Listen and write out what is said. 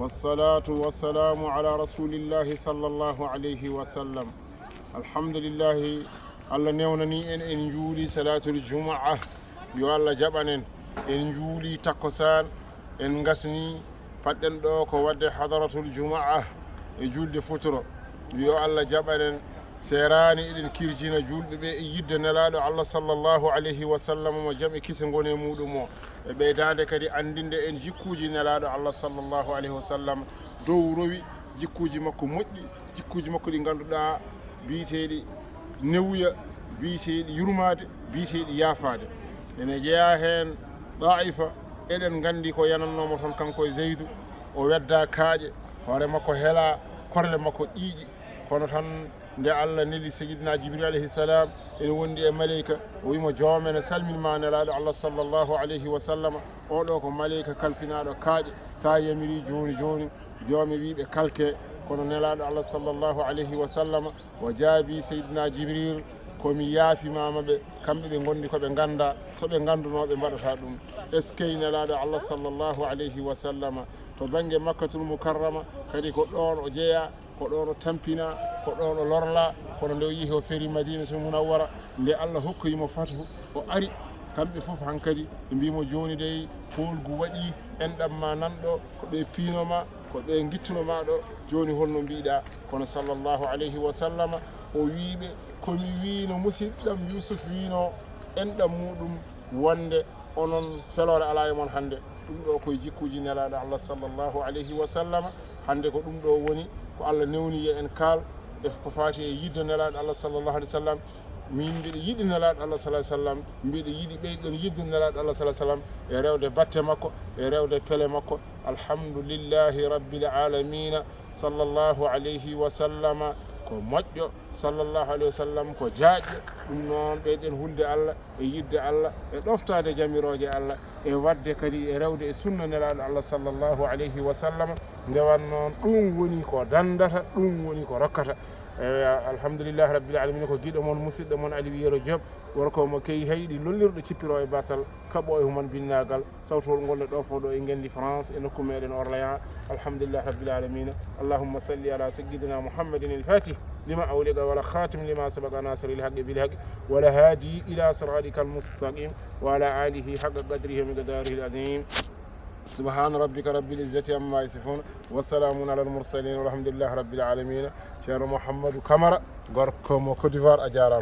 والصلاة والسلام على رسول الله صلى الله عليه وسلم. الحمد لله الله نيونني en juuli salatul jumaa yo Allah jaɓanen en juuli takkosan en gasni padden ɗo ko wadde hadaratul jumaa e julde futuro yo Allah jaɓanen serani eɗen kirjina julɓe ɓe e yidde nelaɗo Allah sallallahu alayhi wa sallam mo jaam e kise gone muɗum o e ɓeydade kadi andinde en jikkuuji nelaɗo Allah sallallahu alayhi wa sallam dow rowi jikkuuji makko moƴƴi jikkuuji makko ɗi ganduɗa biyeteɗi newuya biyeteɗi yurmade biyeteɗi yaafade ene jeeya hen daifa eɗen gandi ko yanannomo toon kanko e Zeydou o wedda kaaƴe hoore makko heela korle makko ƴiiƴi kono tan nde Allah neli sayyidina Jibril alayhi salam ene wondi e maleyka o wimo joomene salminma nelaɗo Allah sallallahu alayhi wa sallam oɗo ko maleyka kalfinaɗo kaaƴe sa yamiri joni joni joomi wiɓe kalke kono nelaɗo Allah sallallahu alayhi wa sallam o jaabi sayyidina Jibril komi yaafimamaɓe kamɓe ɓe gondi koɓe ganda soɓe gandunoɓe mbaɗata ɗum est ce que nelaɗo Allah sallallahu alayhi wa sallam to banggue makkatul mukarrama kadi ko ɗon o jeeya ko ɗon o tampina ko ɗon o lorla kono nde o yeehi o feeri madinatul munawwara nde Allah hokkoyimo fatu o ari kamɓe fof hankkadi ɓe mbimo joni dey polgu waɗi enɗam ma nanɗo ko ɓe piinoma ko ɓe guittunoma ɗo joni holno mbiɗa kono sallllahu alayhi wa sallam o wiɓe komi wino musidɗam Yusuf wino enɗam muɗum wonde onon felore ala e mon hande ɗum ɗo koye jikkuji nelaɗo Allah sallllahu alayhi wa sallam hande ko ɗum ɗo woni ko Allah newni en kaal e ko fati e yidde nelaɗo Allah sallllahu alayhi wa sallam min mbiɗa yiɗi nelaɗo Allah sallah sallam mbiɗa yiɗi ɓeyɗon yidde nelaɗo Allah sallah sallam e rewde batte makko e rewde pele makko alhamdulillahi rabbil alamina sallllahu alayhi wa sallama ko moƴƴo sallllahu alayhi wa sallam ko jaaƴƴo ɗum noon ɓeyɗen hulde Allah e yidde Allah e ɗoftade jamiroje Allah e wadde kadi e rewde e sunna nelaɗo Allah sallllahu alayhi wa sallam ndewan noon ɗum woni ko dandata ɗum woni ko rokkata alhamdulillahi rabbil alamina ko guiɗo moon musidɗo moon aliw yero joop worko mo keyi hayɗi lollirɗo cippiro e basal kaɓo e humon binnagal sawtol golle ɗo fo ɗo e gendi France e nokku meɗen Orléans alhamdulillahi rabbil alamina allahumma salli ala sayyidina muhammadin el fatih lima awliga wala khatim lima sabaqa nasiri lhaqqi bilhaqqi wala haadi ila siratika almustaqim wa ala alihi haqqa qadrihi wa miqdarihi alazim سبحان ربك رب العزة عما يصفون والسلام على المرسلين والحمد لله رب العالمين ceerno Mouhamadou Camara gorko mo Côte d'Ivoire a jarama